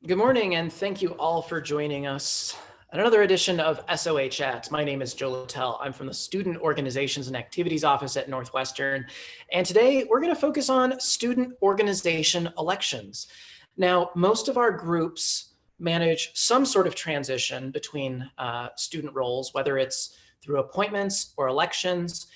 Good morning, and thank you all for joining us at another edition of SOA Chats. My name is Joe Littell. I'm from the Student Organizations and Activities Office at Northwestern. And today we're going to focus on student organization elections. Now, most of our groups manage some sort of transition between student roles, whether it's through appointments or elections.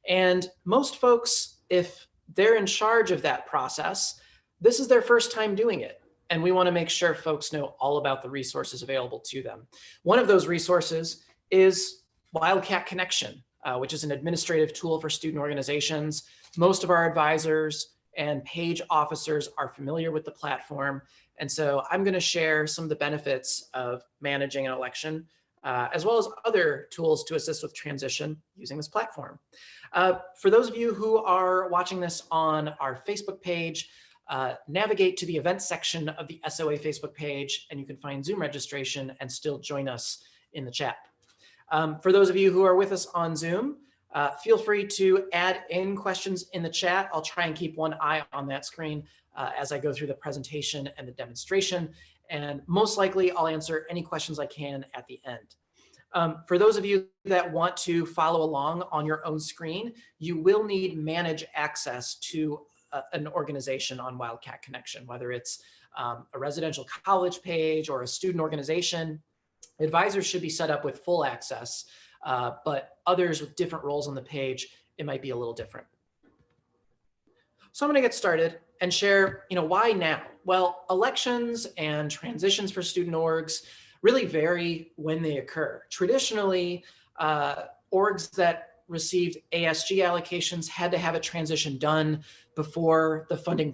And most folks, if they're in charge of that process, this is their first time doing it. And we want to make sure folks know all about the resources available to them. One of those resources is Wildcat Connection, which is an administrative tool for student organizations. Most of our advisors and page officers are familiar with the platform. And so I'm going to share some of the benefits of managing an election, as well as other tools to assist with transition using this platform. For those of you who are watching this on our Facebook page, navigate to the events section of the SOA Facebook page, and you can find Zoom registration and still join us in the chat. For those of you who are with us on Zoom, feel free to add in questions in the chat. I'll try and keep one eye on that screen as I go through the presentation and the demonstration. And most likely, I'll answer any questions I can at the end. For those of you that want to follow along on your own screen, you will need manage access to an organization on Wildcat Connection, whether it's a residential college page or a student organization. Advisors should be set up with full access, but others with different roles on the page, it might be a little different. So I'm going to get started and share, why now? Well, elections and transitions for student orgs really vary when they occur. Traditionally, orgs that received ASG allocations had to have a transition done before the funding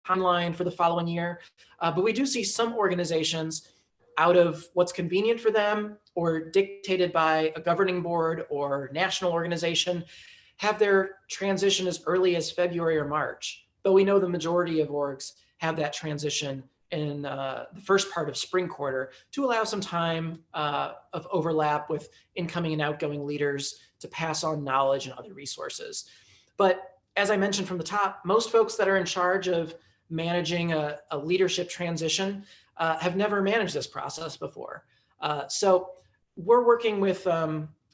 timeline for the following year. But we do see some organizations, out of what's convenient for them or dictated by a governing board or national organization, have their transition as early as February or March. But we know the majority of orgs have that transition in the first part of spring quarter to allow some time of overlap with incoming and outgoing leaders to pass on knowledge and other resources. But as I mentioned from the top, most folks that are in charge of managing a leadership transition have never managed this process before. So we're working with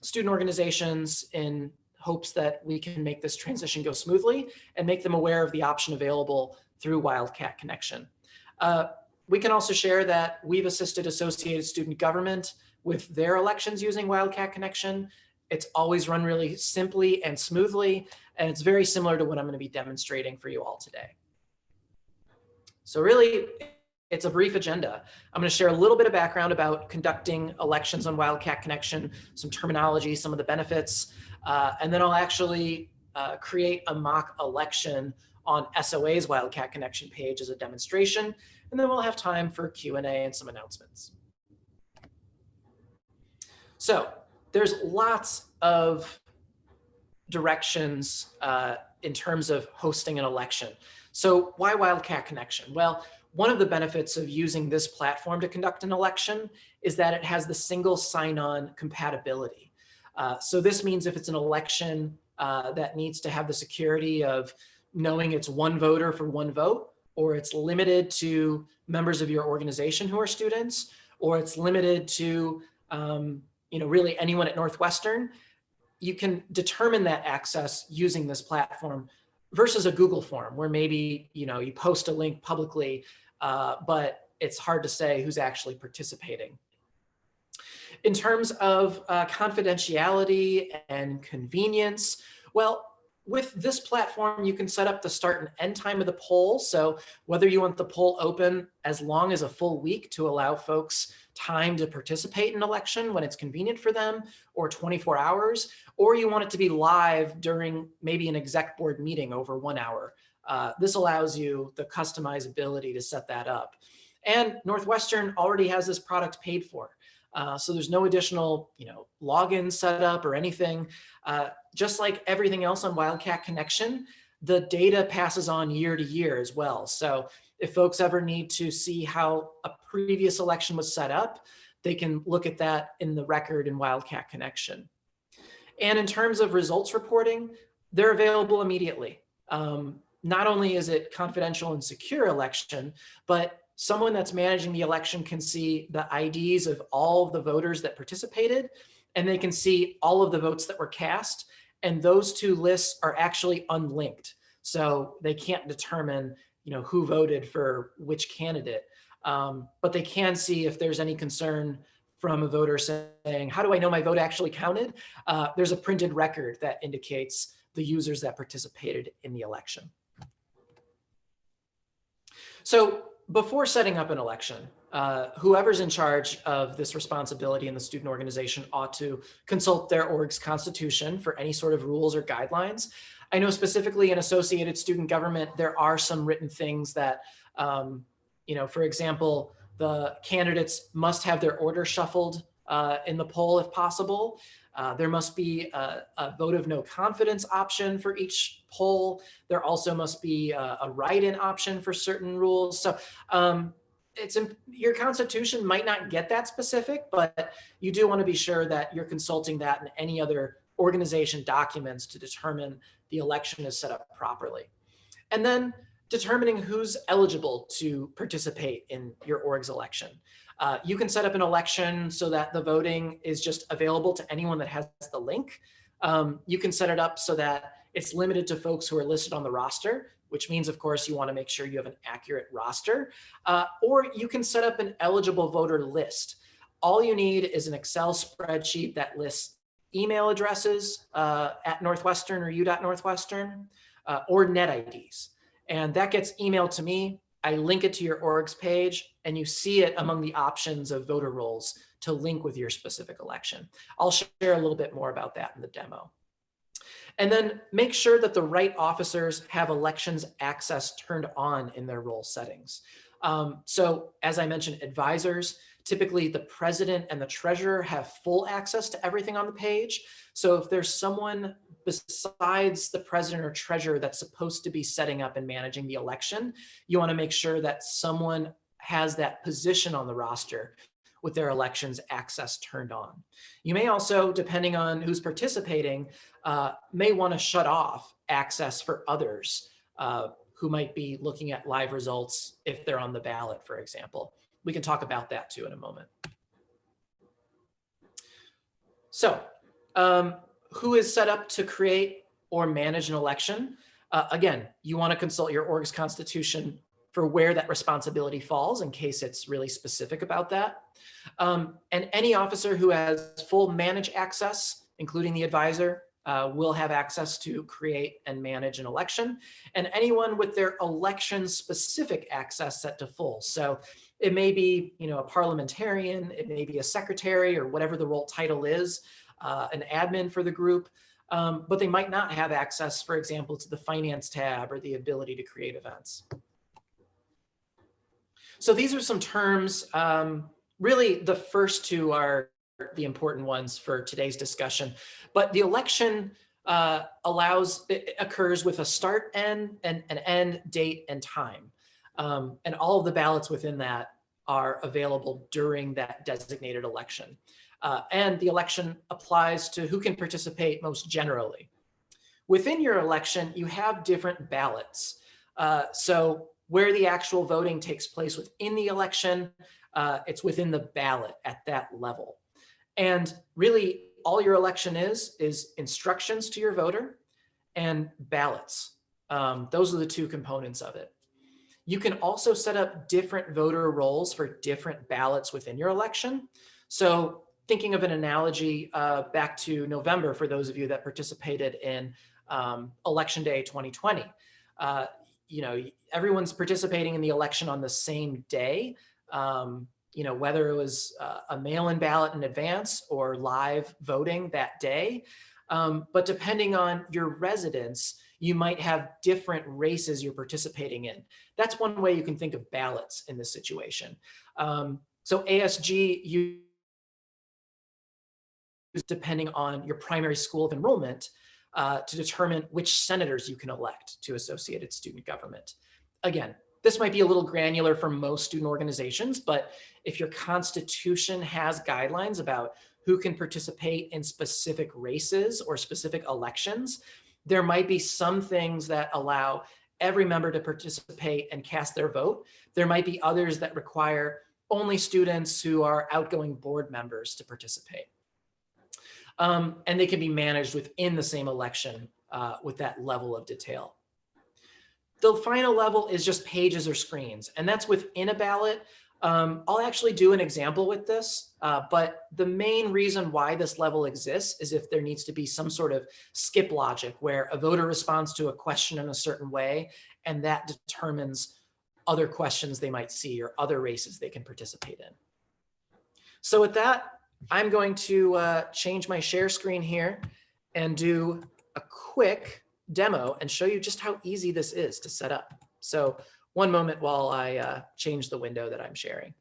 student organizations in hopes that we can make this transition go smoothly and make them aware of the option available through Wildcat Connection. We can also share that we've assisted Associated Student Government with their elections using Wildcat Connection. It's always run really simply and smoothly, and it's very similar to what I'm going to be demonstrating for you all today. So really, it's a brief agenda. I'm going to share a little bit of background about conducting elections on Wildcat Connection, some terminology, some of the benefits, and then I'll actually create a mock election on SOA's Wildcat Connection page as a demonstration, and then we'll have time for Q&A and some announcements. So there's lots of directions in terms of hosting an election. So why Wildcat Connection? Well, one of the benefits of using this platform to conduct an election is that it has the single sign-on compatibility. So this means if it's an election that needs to have the security of knowing it's one voter for one vote, or it's limited to members of your organization who are students, or it's limited to really anyone at Northwestern, you can determine that access using this platform versus a Google form where maybe you post a link publicly, but it's hard to say who's actually participating. In terms of confidentiality and convenience, well, with this platform, you can set up the start and end time of the poll. So whether you want the poll open as long as a full week to allow folks time to participate in an election when it's convenient for them, or 24 hours, or you want it to be live during maybe an exec board meeting over 1 hour. This allows you the customizability to set that up. And Northwestern already has this product paid for. So there's no additional, login setup or anything. Just like everything else on Wildcat Connection, the data passes on year to year as well. So if folks ever need to see how a previous election was set up, they can look at that in the record in Wildcat Connection. And in terms of results reporting, they're available immediately. Not only is it confidential and secure election, but someone that's managing the election can see the IDs of all of the voters that participated, and they can see all of the votes that were cast. And those two lists are actually unlinked. So they can't determine, who voted for which candidate. But they can see if there's any concern from a voter saying, how do I know my vote actually counted? There's a printed record that indicates the users that participated in the election. So before setting up an election, whoever's in charge of this responsibility in the student organization ought to consult their org's constitution for any sort of rules or guidelines. I know specifically in associated student government, there are some written things that, for example, the candidates must have their order shuffled in the poll if possible. There must be a vote of no confidence option for each poll. There also must be a write-in option for certain rules. So your constitution might not get that specific, but you do want to be sure that you're consulting that and any other organization documents to determine the election is set up properly. And then determining who's eligible to participate in your org's election. You can set up an election so that the voting is just available to anyone that has the link. You can set it up so that it's limited to folks who are listed on the roster, which means, of course, you want to make sure you have an accurate roster. Or you can set up an eligible voter list. All you need is an Excel spreadsheet that lists email addresses at Northwestern or U.Northwestern or net IDs. And that gets emailed to me. I link it to your org's page, and you see it among the options of voter rolls to link with your specific election. I'll share a little bit more about that in the demo. And then make sure that the right officers have elections access turned on in their role settings. So as I mentioned, advisors, typically the president and the treasurer have full access to everything on the page. So if there's someone besides the president or treasurer that's supposed to be setting up and managing the election, you want to make sure that someone has that position on the roster with their elections access turned on. You may also, depending on who's participating, may want to shut off access for others who might be looking at live results if they're on the ballot, for example. We can talk about that too in a moment. So who is set up to create or manage an election? Again, you want to consult your org's constitution for where that responsibility falls in case it's really specific about that. And any officer who has full manage access, including the advisor, will have access to create and manage an election. And anyone with their election specific access set to full. So it may be, a parliamentarian, it may be a secretary or whatever the role title is, an admin for the group, but they might not have access, for example, to the finance tab or the ability to create events. So these are some terms. Really, the first two are the important ones for today's discussion. But the election occurs with a start and an end date and time. And all of the ballots within that are available during that designated election. And the election applies to who can participate most generally. Within your election, you have different ballots. So where the actual voting takes place within the election, it's within the ballot at that level. And really, all your election is instructions to your voter and ballots. Those are the two components of it. You can also set up different voter rolls for different ballots within your election. So thinking of an analogy back to November, for those of you that participated in Election Day 2020, everyone's participating in the election on the same day, whether it was a mail-in ballot in advance or live voting that day. But depending on your residence, you might have different races you're participating in. That's one way you can think of ballots in this situation. So ASG, you depending on your primary school of enrollment to determine which senators you can elect to associated student government. Again, this might be a little granular for most student organizations, but if your constitution has guidelines about who can participate in specific races or specific elections, there might be some things that allow every member to participate and cast their vote. There might be others that require only students who are outgoing board members to participate. And they can be managed within the same election with that level of detail. The final level is just pages or screens, and that's within a ballot. I'll actually do an example with this, but the main reason why this level exists is if there needs to be some sort of skip logic where a voter responds to a question in a certain way, and that determines other questions they might see or other races they can participate in. So with that, I'm going to change my share screen here and do a quick demo and show you just how easy this is to set up. So one moment while I change the window that I'm sharing.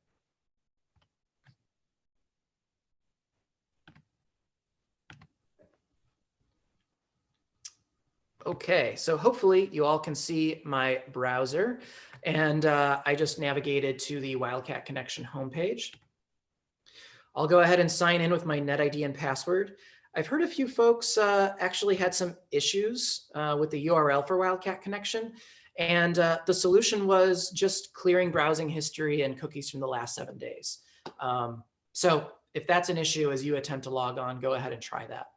Okay, so hopefully you all can see my browser, and I just navigated to the Wildcat Connection homepage. I'll go ahead and sign in with my NetID and password. I've heard a few folks actually had some issues with the URL for Wildcat Connection, and the solution was just clearing browsing history and cookies from the last 7 days. So if that's an issue as you attempt to log on, go ahead and try that.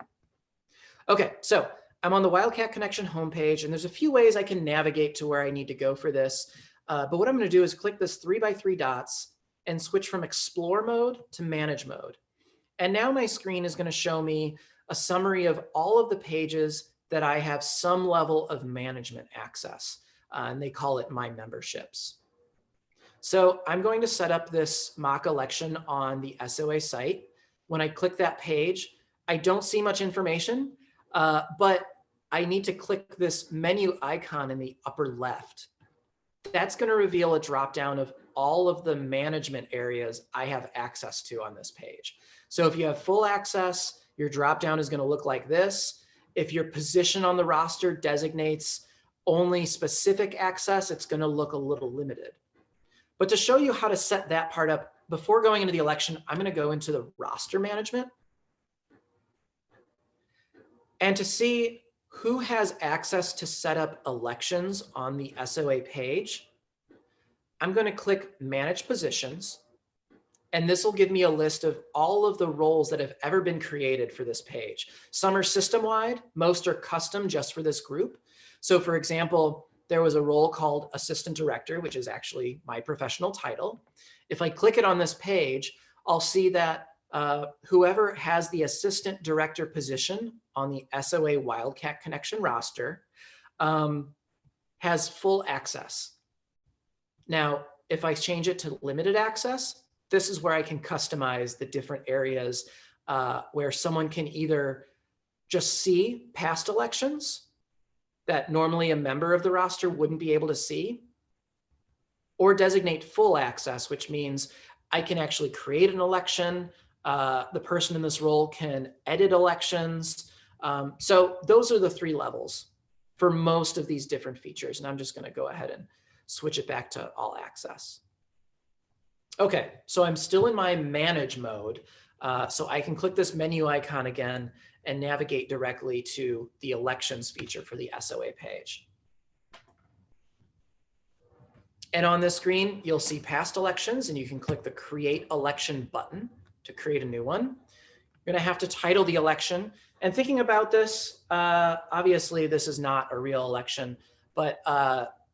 Okay, so I'm on the Wildcat Connection homepage, and there's a few ways I can navigate to where I need to go for this. But what I'm going to do is click this 3x3 dots and switch from Explore mode to Manage mode. And now my screen is going to show me a summary of all of the pages that I have some level of management access, and they call it My Memberships. So I'm going to set up this mock election on the SOA site. When I click that page, I don't see much information, but I need to click this menu icon in the upper left. That's going to reveal a dropdown of all of the management areas I have access to on this page. So if you have full access, your dropdown is going to look like this. If your position on the roster designates only specific access, it's going to look a little limited. But to show you how to set that part up, before going into the election, I'm going to go into the roster management. And to see who has access to set up elections on the SOA page, I'm going to click Manage Positions, and this will give me a list of all of the roles that have ever been created for this page. Some are system-wide, most are custom just for this group. So for example, there was a role called Assistant Director, which is actually my professional title. If I click it on this page, I'll see that whoever has the Assistant Director position on the SOA Wildcat Connection roster has full access. Now, if I change it to limited access, this is where I can customize the different areas where someone can either just see past elections that normally a member of the roster wouldn't be able to see, or designate full access, which means I can actually create an election. The person in this role can edit elections. So those are the 3 levels for most of these different features. And I'm just going to go ahead and switch it back to all access. Okay, so I'm still in my manage mode. So I can click this menu icon again and navigate directly to the elections feature for the SOA page. And on this screen, you'll see past elections, and you can click the Create Election button to create a new one. You're going to have to title the election. And thinking about this, obviously this is not a real election, but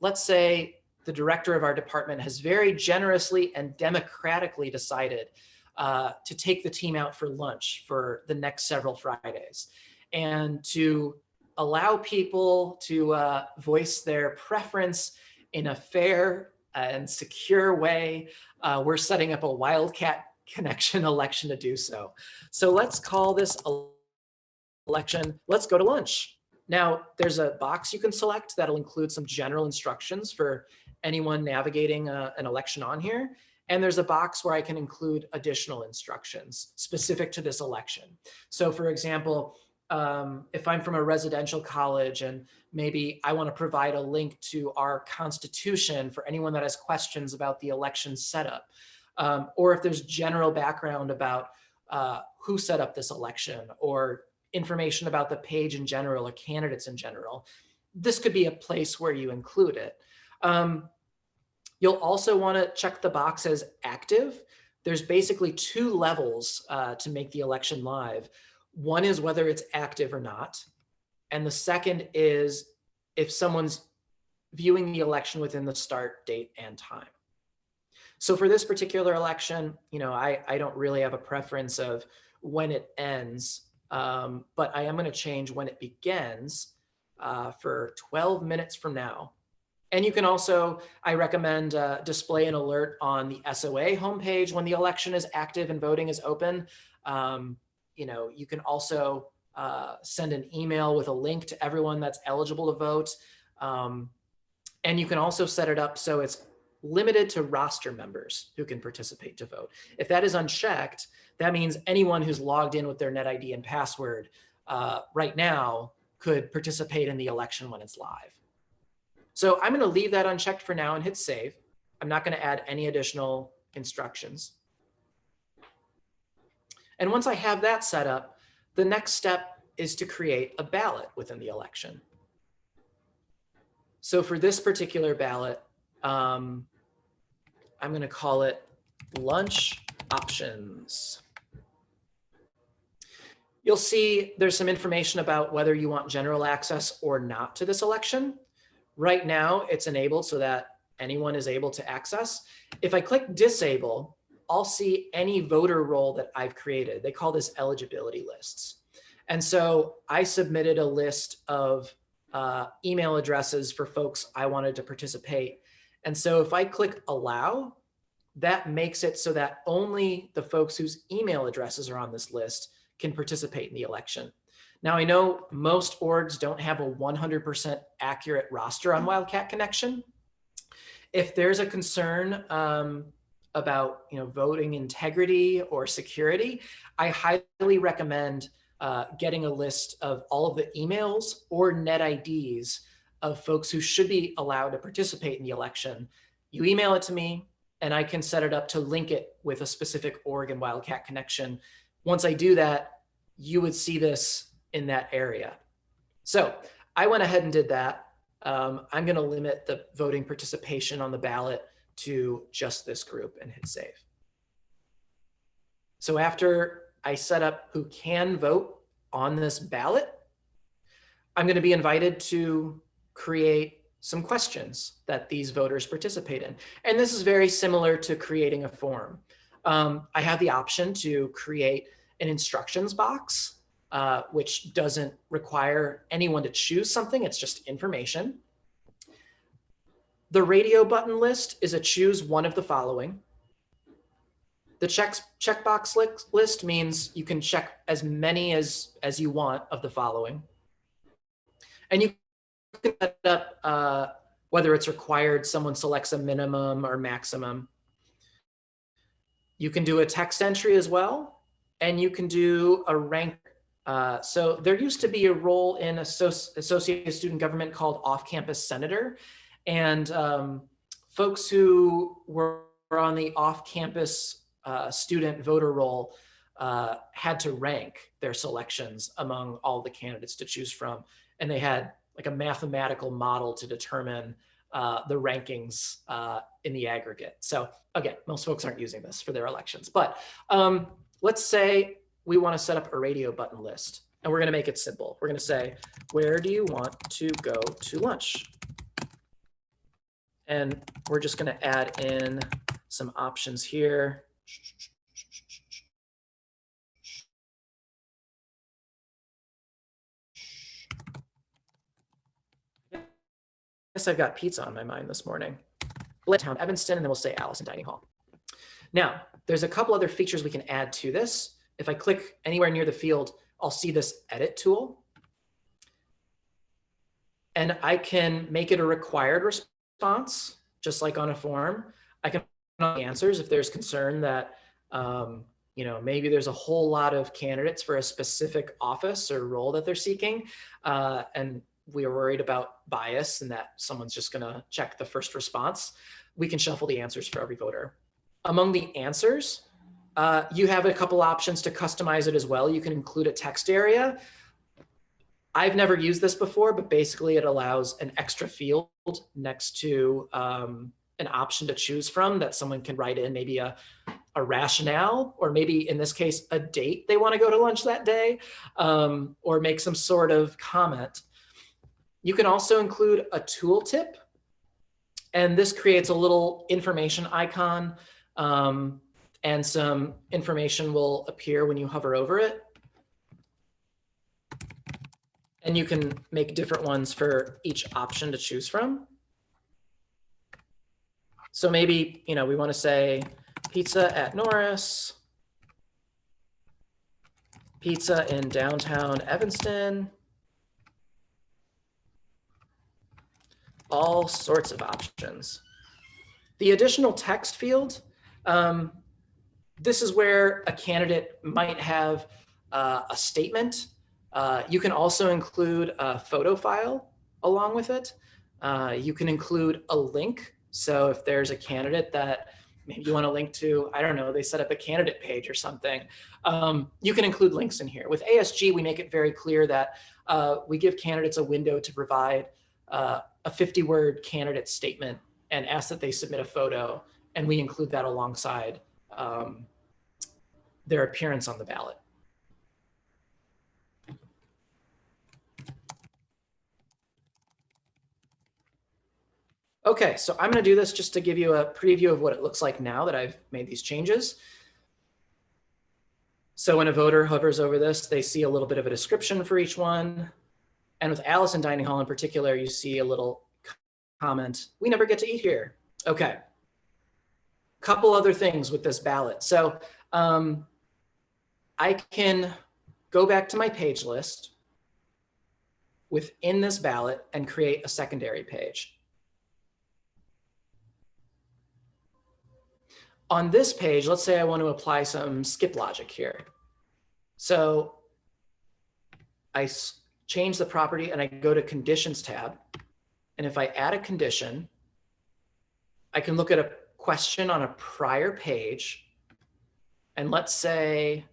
let's say the director of our department has very generously and democratically decided to take the team out for lunch for the next several Fridays, and to allow people to voice their preference in a fair and secure way. We're setting up a Wildcat Connection election to do so. So let's call this election, Let's Go to Lunch. Now, there's a box you can select that'll include some general instructions for anyone navigating an election on here. And there's a box where I can include additional instructions specific to this election. So for example, if I'm from a residential college and maybe I want to provide a link to our Constitution for anyone that has questions about the election setup, or if there's general background about who set up this election or information about the page in general or candidates in general, this could be a place where you include it. You'll also want to check the box as active. There's basically two levels to make the election live. One is whether it's active or not. And the second is if someone's viewing the election within the start date and time. So for this particular election, I don't really have a preference of when it ends, but I am going to change when it begins for 12 minutes from now. And you can also, I recommend display an alert on the SOA homepage when the election is active and voting is open. You can also send an email with a link to everyone that's eligible to vote. And you can also set it up so it's limited to roster members who can participate to vote. If that is unchecked, that means anyone who's logged in with their net ID and password right now could participate in the election when it's live. So I'm going to leave that unchecked for now and hit save. I'm not going to add any additional instructions. And once I have that set up, the next step is to create a ballot within the election. So for this particular ballot, I'm going to call it lunch options. You'll see there's some information about whether you want general access or not to this election. Right now, it's enabled so that anyone is able to access. If I click disable, I'll see any voter role that I've created. They call this eligibility lists. And so I submitted a list of email addresses for folks I wanted to participate. And so if I click allow, that makes it so that only the folks whose email addresses are on this list can participate in the election. Now, I know most orgs don't have a 100% accurate roster on Wildcat Connection. If there's a concern about voting integrity or security, I highly recommend getting a list of all of the emails or net IDs of folks who should be allowed to participate in the election. You email it to me, and I can set it up to link it with a specific org in Wildcat Connection. Once I do that, you would see this in that area. So I went ahead and did that. I'm going to limit the voting participation on the ballot to just this group and hit save. So after I set up who can vote on this ballot, I'm going to be invited to create some questions that these voters participate in. And this is very similar to creating a form. I have the option to create an instructions box, which doesn't require anyone to choose something. It's just information. The radio button list is a choose one of the following. The checkbox list means you can check as many as you want of the following. And you can set up whether it's required, someone selects a minimum or maximum. You can do a text entry as well, and you can do a rank. So there used to be a role in associated student government called off-campus senator, and folks who were on the off-campus student voter roll had to rank their selections among all the candidates to choose from, and they had like a mathematical model to determine the rankings in the aggregate. So again, most folks aren't using this for their elections, but let's say we want to set up a radio button list, and we're going to make it simple. We're going to say, where do you want to go to lunch? And we're just going to add in some options here. I guess I've got pizza on my mind this morning. Town Evanston, and then we'll say Allison Dining Hall. Now, there's a couple other features we can add to this. If I click anywhere near the field, I'll see this edit tool. And I can make it a required response, just like on a form. I can put on the answers if there's concern that maybe there's a whole lot of candidates for a specific office or role that they're seeking. And we are worried about bias and that someone's just going to check the first response. We can shuffle the answers for every voter. Among the answers, you have a couple options to customize it as well. You can include a text area. I've never used this before, but basically it allows an extra field next to an option to choose from that someone can write in, maybe a rationale, or maybe in this case, a date they want to go to lunch that day, or make some sort of comment. You can also include a tooltip, and this creates a little information icon, and some information will appear when you hover over it. And you can make different ones for each option to choose from. So maybe, we want to say pizza at Norris, pizza in downtown Evanston, all sorts of options. The additional text field, this is where a candidate might have a statement. You can also include a photo file along with it. You can include a link. So if there's a candidate that maybe you want to link to, I don't know, they set up a candidate page or something, you can include links in here. With ASG, we make it very clear that we give candidates a window to provide a 50-word candidate statement and ask that they submit a photo, and we include that alongside their appearance on the ballot. Okay, so I'm going to do this just to give you a preview of what it looks like now that I've made these changes. So when a voter hovers over this, they see a little bit of a description for each one. And with Allison Dining Hall in particular, you see a little comment, "We never get to eat here." Okay. Couple other things with this ballot. So I can go back to my page list within this ballot and create a secondary page. On this page, let's say I want to apply some skip logic here. So I change the property and I go to Conditions tab. And if I add a condition, I can look at a question on a prior page. And let's say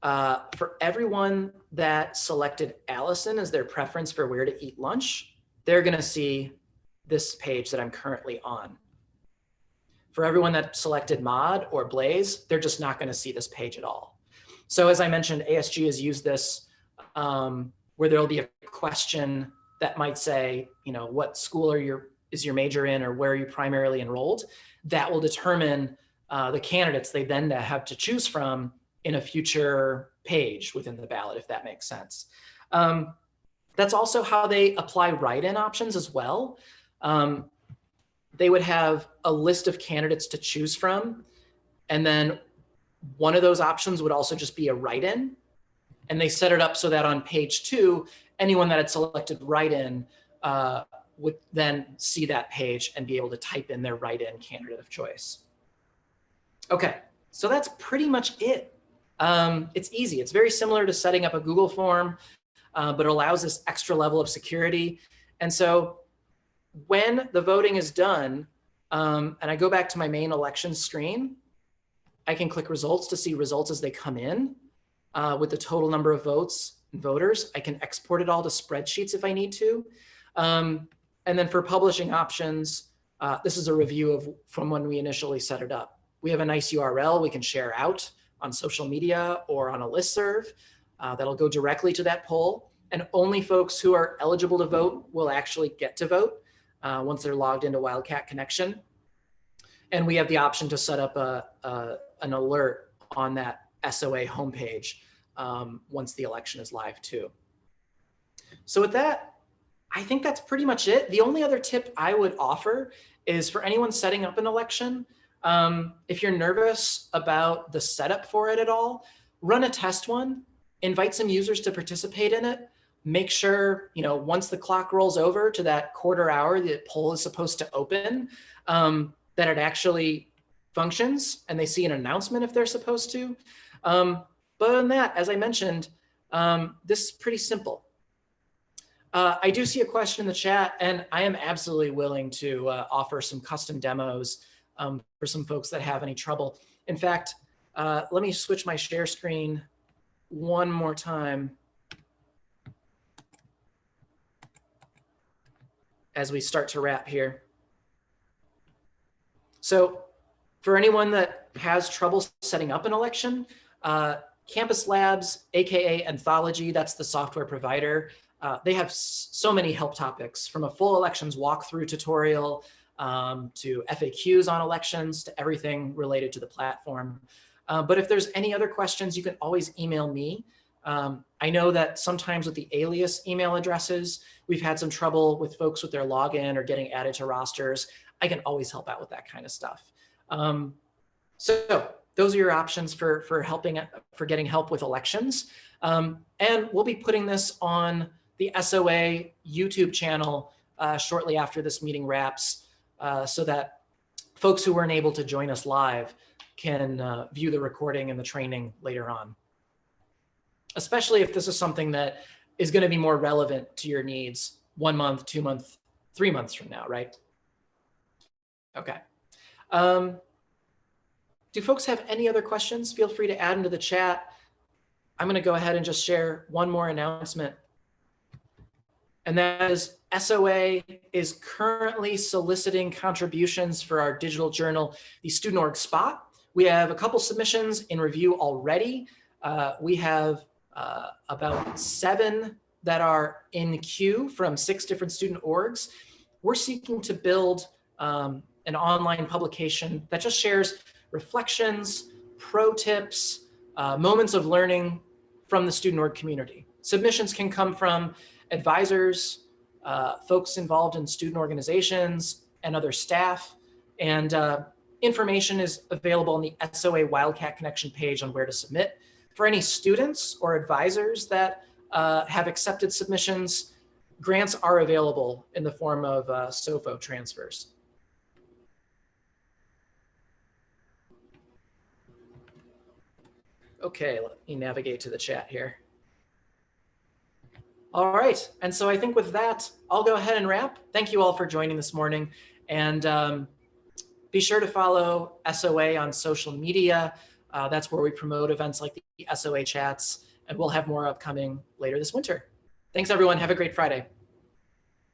for everyone that selected Allison as their preference for where to eat lunch, they're going to see this page that I'm currently on. For everyone that selected Mod or Blaze, they're just not going to see this page at all. So as I mentioned, ASG has used this where there'll be a question that might say, what school is your major in, or where are you primarily enrolled? That will determine the candidates they then have to choose from in a future page within the ballot, if that makes sense. That's also how they apply write-in options as well. They would have a list of candidates to choose from, and then one of those options would also just be a write-in. And they set it up so that on page 2, anyone that had selected write-in would then see that page and be able to type in their write-in candidate of choice. Okay, so that's pretty much it. It's easy. It's very similar to setting up a Google form, but it allows this extra level of security. And so when the voting is done, and I go back to my main election screen, I can click results to see results as they come in with the total number of votes and voters. I can export it all to spreadsheets if I need to. And then for publishing options, this is a review from when we initially set it up. We have a nice URL we can share out on social media or on a listserv that'll go directly to that poll. And only folks who are eligible to vote will actually get to vote once they're logged into Wildcat Connection. And we have the option to set up an alert on that SOA homepage once the election is live too. So with that, I think that's pretty much it. The only other tip I would offer is for anyone setting up an election, if you're nervous about the setup for it at all, run a test one, invite some users to participate in it. Make sure, once the clock rolls over to that quarter hour the poll is supposed to open, that it actually functions and they see an announcement if they're supposed to. But other than that, as I mentioned, this is pretty simple. I do see a question in the chat, and I am absolutely willing to offer some custom demos for some folks that have any trouble. In fact, let me switch my share screen one more time. as we start to wrap here. So for anyone that has trouble setting up an election, Campus Labs, AKA Anthology, that's the software provider. They have so many help topics, from a full elections walkthrough tutorial to FAQs on elections to everything related to the platform. But if there's any other questions, you can always email me. I know that sometimes with the alias email addresses, we've had some trouble with folks with their login or getting added to rosters. I can always help out with that kind of stuff. So those are your options for getting help with elections. And we'll be putting this on the SOA YouTube channel shortly after this meeting wraps, so that folks who weren't able to join us live can view the recording and the training later on, especially if this is something that is going to be more relevant to your needs 1 month, 2 months, 3 months from now, right? Okay. Do folks have any other questions? Feel free to add into the chat. I'm going to go ahead and just share one more announcement. And that is SOA is currently soliciting contributions for our digital journal, the Student Org Spot. We have a couple submissions in review already. We have about 7 that are in queue from 6 different student orgs. We're seeking to build an online publication that just shares reflections, pro tips, moments of learning from the student org community. Submissions can come from advisors, folks involved in student organizations, and other staff. And information is available on the SOA Wildcat Connection page on where to submit. For any students or advisors that have accepted submissions, grants are available in the form of SOFO transfers. Okay, let me navigate to the chat here. All right, and so I think with that, I'll go ahead and wrap. Thank you all for joining this morning, and be sure to follow SOA on social media. That's where we promote events like the SOA Chats, and we'll have more upcoming later this winter. Thanks everyone, have a great Friday.